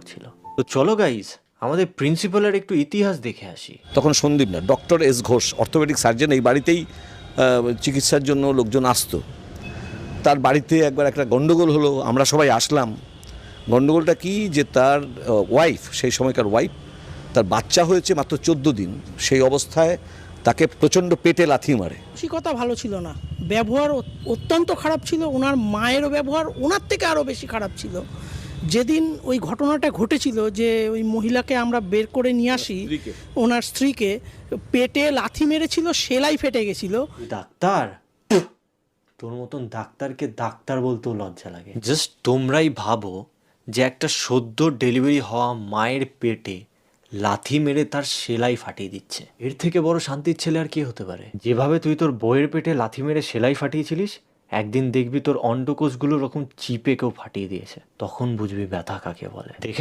করছিল। তো চলো গাইস, আমাদের প্রিন্সিপালের একটু ইতিহাস দেখে আসি। তখন সন্দীপ না, doctor S Ghosh, orthopaedic surgeon, এই বাড়িতেই চিকিৎসার জন্য লোকজন আসতো। তার বাড়িতে একবার একটা গণ্ডগোল হলো, আমরা সবাই আসলাম। গণ্ডগোলটা কি, যে তার ওয়াইফ, সেই সময়কার ওয়াইফ, তার বাচ্চা হয়েছে মাত্র 14 দিন, সেই অবস্থায় তাকে প্রচণ্ড পেটে লাথি মারে। মানসিকতা ভালো ছিল না, ব্যবহার অত্যন্ত খারাপ ছিল। ওনার মায়েরও ব্যবহার ওনার থেকে আরও বেশি খারাপ ছিল। যেদিন ওই ঘটনাটা ঘটেছিল, যে ওই মহিলাকে আমরা বের করে নিয়ে আসি, ওনার স্ত্রীকে পেটে লাথি মেরেছিল, সেলাই ফেটে গেছিল। ডাক্তার, তোর মতন ডাক্তারকে ডাক্তার বলতেও লজ্জা লাগে। জাস্ট তোমরাই ভাবো যে একটা সদ্য ডেলিভারি হওয়া মায়ের পেটে লাথি মেরে তার সেলাই ফাটিয়ে দিচ্ছে, এর থেকে বড় শান্তির ছেলে আর কি হতে পারে? যেভাবে তুই তোর বইয়ের পেটে লাথি মেরে সেলাই ফাটিয়েছিলিস, একদিন দেখবি তোর অন্ডকোষগুলো ওরকম চিপে কেউ ফাটিয়ে দিয়েছে, তখন বুঝবি ব্যথা কাকে বলে। দেখে